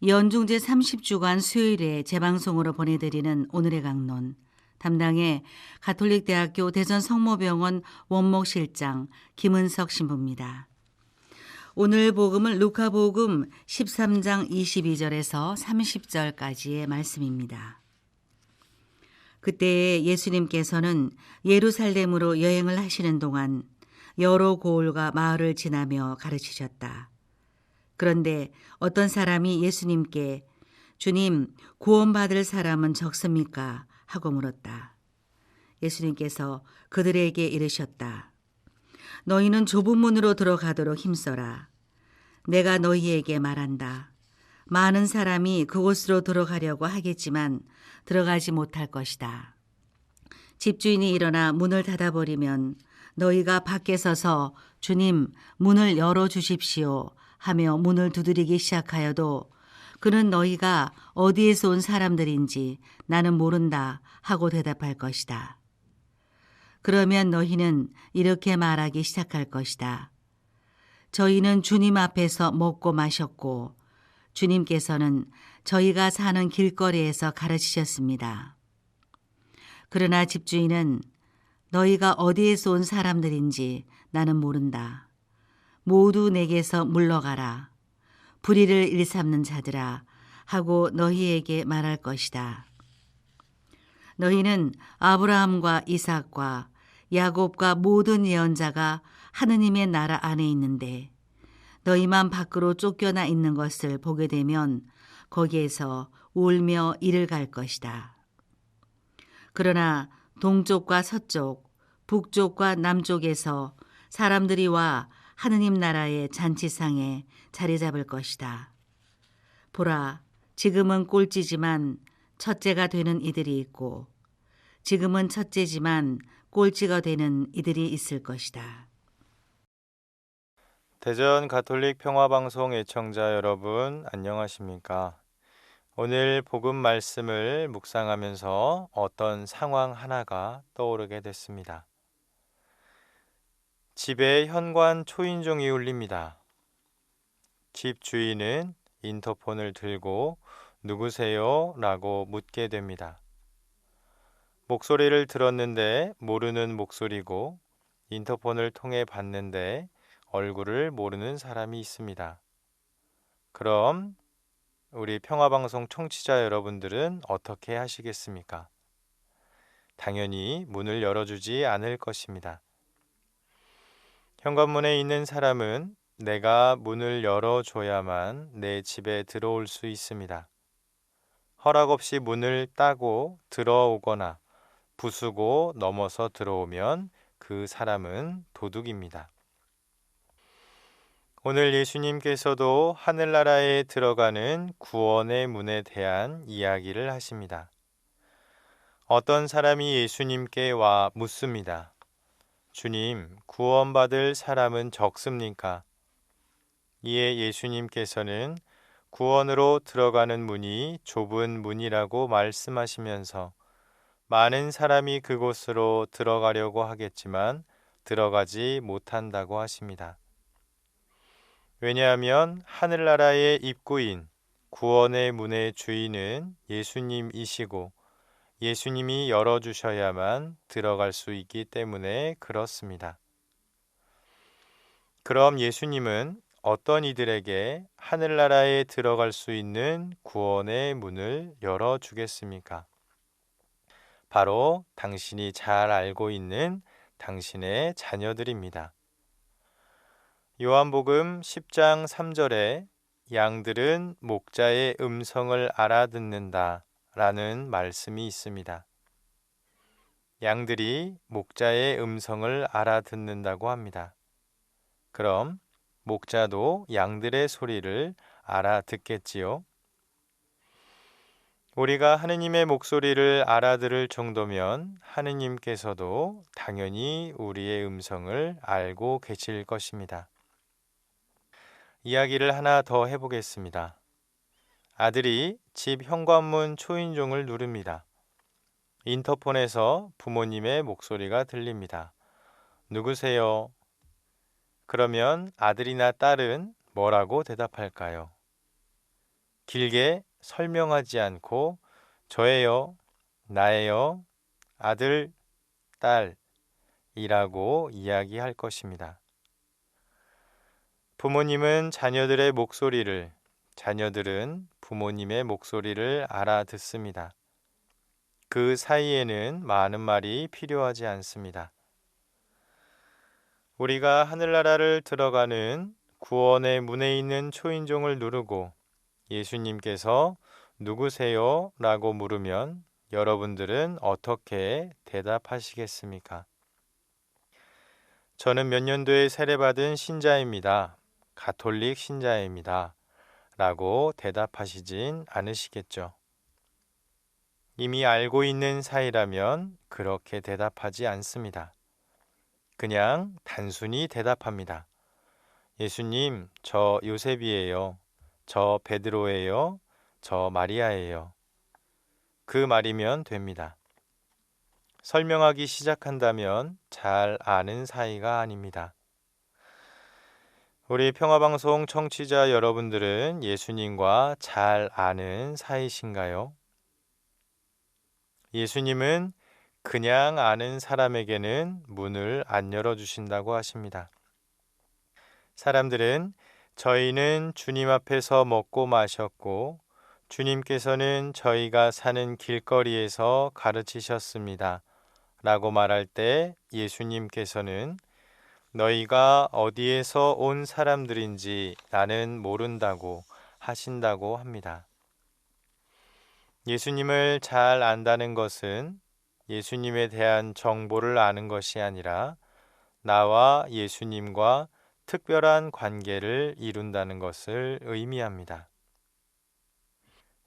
연중 제30주간 수요일에 재방송으로 보내드리는 오늘의 강론, 담당의 가톨릭대학교 대전성모병원 원목실장 김은석 신부입니다. 오늘 복음은 루카복음 13장 22절에서 30절까지의 말씀입니다. 그때 예수님께서는 예루살렘으로 여행을 하시는 동안 여러 고을과 마을을 지나며 가르치셨다. 그런데 어떤 사람이 예수님께 주님, 구원받을 사람은 적습니까? 하고 물었다. 예수님께서 그들에게 이르셨다. 너희는 좁은 문으로 들어가도록 힘써라. 내가 너희에게 말한다. 많은 사람이 그곳으로 들어가려고 하겠지만 들어가지 못할 것이다. 집주인이 일어나 문을 닫아버리면 너희가 밖에 서서 주님, 문을 열어주십시오 하며 문을 두드리기 시작하여도 그는 너희가 어디에서 온 사람들인지 나는 모른다 하고 대답할 것이다. 그러면 너희는 이렇게 말하기 시작할 것이다. 저희는 주님 앞에서 먹고 마셨고 주님께서는 저희가 사는 길거리에서 가르치셨습니다. 그러나 집주인은 너희가 어디에서 온 사람들인지 나는 모른다. 모두 내게서 물러가라. 불의를 일삼는 자들아 하고 너희에게 말할 것이다. 너희는 아브라함과 이삭과 야곱과 모든 예언자가 하느님의 나라 안에 있는데 너희만 밖으로 쫓겨나 있는 것을 보게 되면 거기에서 울며 이를 갈 것이다. 그러나 동쪽과 서쪽, 북쪽과 남쪽에서 사람들이 와 하느님 나라의 잔치상에 자리 잡을 것이다. 보라, 지금은 꼴찌지만 첫째가 되는 이들이 있고 지금은 첫째지만 꼴찌가 되는 이들이 있을 것이다. 대전 가톨릭 평화방송 애청자 여러분, 안녕하십니까? 오늘 복음 말씀을 묵상하면서 어떤 상황 하나가 떠오르게 됐습니다. 집에 현관 초인종이 울립니다. 집 주인은 인터폰을 들고 누구세요? 라고 묻게 됩니다. 목소리를 들었는데 모르는 목소리고 인터폰을 통해 봤는데 얼굴을 모르는 사람이 있습니다. 그럼 우리 평화방송 청취자 여러분들은 어떻게 하시겠습니까? 당연히 문을 열어주지 않을 것입니다. 현관문에 있는 사람은 내가 문을 열어줘야만 내 집에 들어올 수 있습니다. 허락 없이 문을 따고 들어오거나 부수고 넘어서 들어오면 그 사람은 도둑입니다. 오늘 예수님께서도 하늘나라에 들어가는 구원의 문에 대한 이야기를 하십니다. 어떤 사람이 예수님께 와 묻습니다. 주님, 구원받을 사람은 적습니까? 이에 예수님께서는 구원으로 들어가는 문이 좁은 문이라고 말씀하시면서 많은 사람이 그곳으로 들어가려고 하겠지만 들어가지 못한다고 하십니다. 왜냐하면 하늘나라의 입구인 구원의 문의 주인은 예수님이시고 예수님이 열어주셔야만 들어갈 수 있기 때문에 그렇습니다. 그럼 예수님은 어떤 이들에게 하늘나라에 들어갈 수 있는 구원의 문을 열어주겠습니까? 바로 당신이 잘 알고 있는 당신의 자녀들입니다. 요한복음 10장 3절에 양들은 목자의 음성을 알아듣는다 라는 말씀이 있습니다. 양들이 목자의 음성을 알아듣는다고 합니다. 그럼 목자도 양들의 소리를 알아듣겠지요? 우리가 하느님의 목소리를 알아들을 정도면 하느님께서도 당연히 우리의 음성을 알고 계실 것입니다. 이야기를 하나 더 해보겠습니다. 아들이 집 현관문 초인종을 누릅니다. 인터폰에서 부모님의 목소리가 들립니다. 누구세요? 그러면 아들이나 딸은 뭐라고 대답할까요? 길게 설명하지 않고 저예요, 나예요, 아들, 딸이라고 이야기할 것입니다. 부모님은 자녀들의 목소리를, 자녀들은 부모님의 목소리를 알아듣습니다. 그 사이에는 많은 말이 필요하지 않습니다. 우리가 하늘나라를 들어가는 구원의 문에 있는 초인종을 누르고 예수님께서 누구세요? 라고 물으면 여러분들은 어떻게 대답하시겠습니까? 저는 몇 년도에 세례받은 신자입니다. 가톨릭 신자입니다. 라고 대답하시진 않으시겠죠. 이미 알고 있는 사이라면 그렇게 대답하지 않습니다. 그냥 단순히 대답합니다. 예수님, 저 요셉이에요. 저 베드로예요. 저 마리아예요. 그 말이면 됩니다. 설명하기 시작한다면 잘 아는 사이가 아닙니다. 우리 평화방송 청취자 여러분들은 예수님과 잘 아는 사이신가요? 예수님은 그냥 아는 사람에게는 문을 안 열어주신다고 하십니다. 사람들은 저희는 주님 앞에서 먹고 마셨고 주님께서는 저희가 사는 길거리에서 가르치셨습니다. 라고 말할 때 예수님께서는 너희가 어디에서 온 사람들인지 나는 모른다고 하신다고 합니다. 예수님을 잘 안다는 것은 예수님에 대한 정보를 아는 것이 아니라 나와 예수님과 특별한 관계를 이룬다는 것을 의미합니다.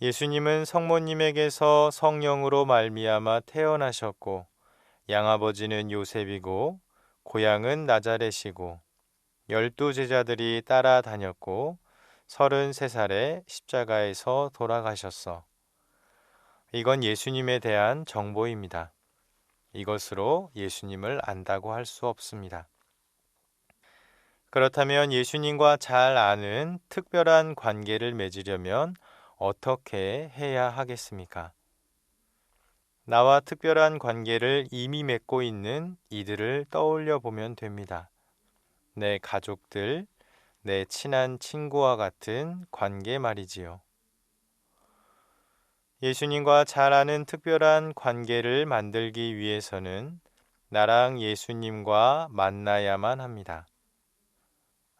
예수님은 성모님에게서 성령으로 말미암아 태어나셨고 양아버지는 요셉이고 고향은 나자렛이고 12제자들이 따라다녔고 33살에 십자가에서 돌아가셨어. 이건 예수님에 대한 정보입니다. 이것으로 예수님을 안다고 할 수 없습니다. 그렇다면 예수님과 잘 아는 특별한 관계를 맺으려면 어떻게 해야 하겠습니까? 나와 특별한 관계를 이미 맺고 있는 이들을 떠올려 보면 됩니다. 내 가족들, 내 친한 친구와 같은 관계 말이지요. 예수님과 잘 아는 특별한 관계를 만들기 위해서는 나랑 예수님과 만나야만 합니다.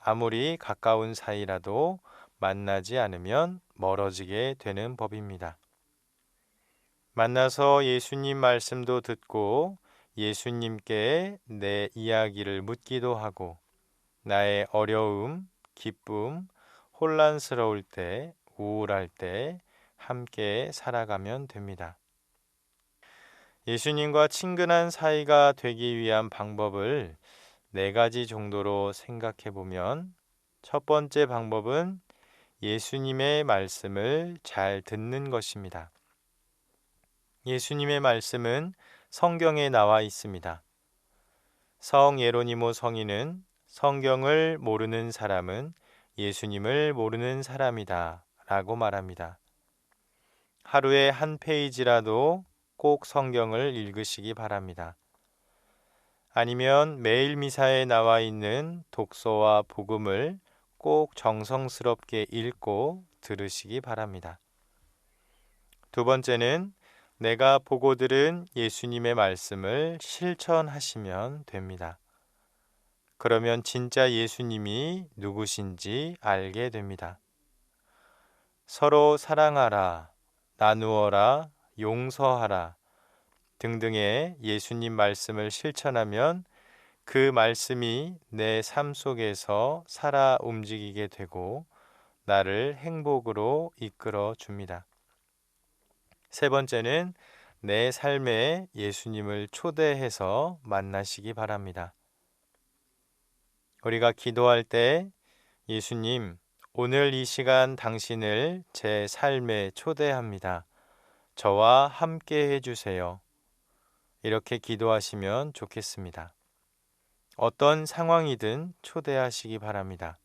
아무리 가까운 사이라도 만나지 않으면 멀어지게 되는 법입니다. 만나서 예수님 말씀도 듣고 예수님께 내 이야기를 묻기도 하고 나의 어려움, 기쁨, 혼란스러울 때, 우울할 때 함께 살아가면 됩니다. 예수님과 친근한 사이가 되기 위한 방법을 4가지 정도로 생각해 보면 첫 번째 방법은 예수님의 말씀을 잘 듣는 것입니다. 예수님의 말씀은 성경에 나와 있습니다. 성 예로니모 성인은 성경을 모르는 사람은 예수님을 모르는 사람이다 라고 말합니다. 하루에 한 페이지라도 꼭 성경을 읽으시기 바랍니다. 아니면 매일 미사에 나와 있는 독서와 복음을 꼭 정성스럽게 읽고 들으시기 바랍니다. 두 번째는 내가 보고 들은 예수님의 말씀을 실천하시면 됩니다. 그러면 진짜 예수님이 누구신지 알게 됩니다. 서로 사랑하라, 나누어라, 용서하라 등등의 예수님 말씀을 실천하면 그 말씀이 내 삶 속에서 살아 움직이게 되고 나를 행복으로 이끌어 줍니다. 세 번째는 내 삶에 예수님을 초대해서 만나시기 바랍니다. 우리가 기도할 때 예수님, 오늘 이 시간 당신을 제 삶에 초대합니다. 저와 함께 해주세요. 이렇게 기도하시면 좋겠습니다. 어떤 상황이든 초대하시기 바랍니다.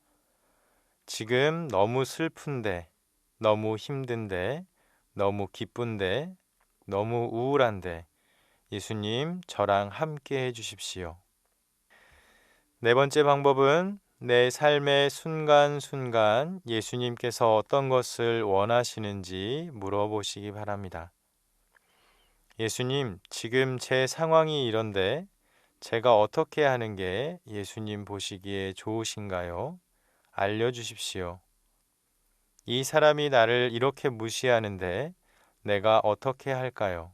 지금 너무 슬픈데, 너무 힘든데, 너무 기쁜데, 너무 우울한데, 예수님, 저랑 함께 해주십시오. 네 번째 방법은 내 삶의 순간순간 예수님께서 어떤 것을 원하시는지 물어보시기 바랍니다. 예수님, 지금 제 상황이 이런데 제가 어떻게 하는 게 예수님 보시기에 좋으신가요? 알려주십시오. 이 사람이 나를 이렇게 무시하는데 내가 어떻게 할까요?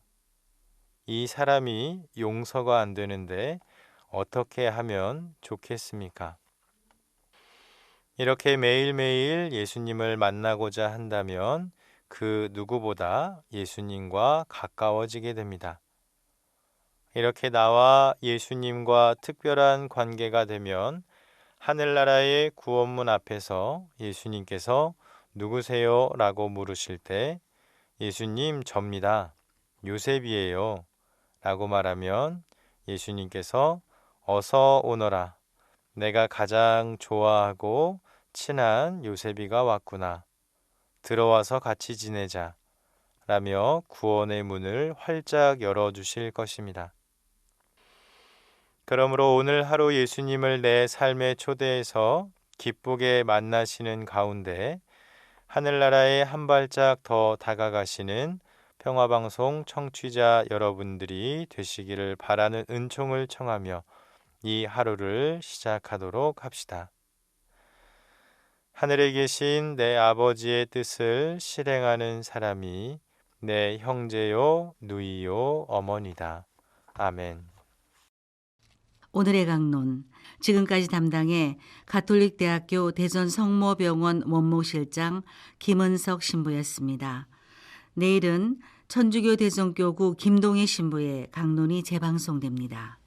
이 사람이 용서가 안 되는데 어떻게 하면 좋겠습니까? 이렇게 매일매일 예수님을 만나고자 한다면 그 누구보다 예수님과 가까워지게 됩니다. 이렇게 나와 예수님과 특별한 관계가 되면 하늘나라의 구원문 앞에서 예수님께서 누구세요? 라고 물으실 때 예수님 접니다. 요셉이에요. 라고 말하면 예수님께서 어서 오너라. 내가 가장 좋아하고 친한 요셉이가 왔구나. 들어와서 같이 지내자. 라며 구원의 문을 활짝 열어주실 것입니다. 그러므로 오늘 하루 예수님을 내 삶에 초대해서 기쁘게 만나시는 가운데 하늘나라에 한 발짝 더 다가가시는 평화방송 청취자 여러분들이 되시기를 바라는 은총을 청하며 이 하루를 시작하도록 합시다. 하늘에 계신 내 아버지의 뜻을 실행하는 사람이 내 형제요 누이요 어머니다. 아멘. 오늘의 강론, 지금까지 담당해 가톨릭대학교 대전성모병원 원목실장 김은석 신부였습니다. 내일은 천주교 대전교구 김동희 신부의 강론이 재방송됩니다.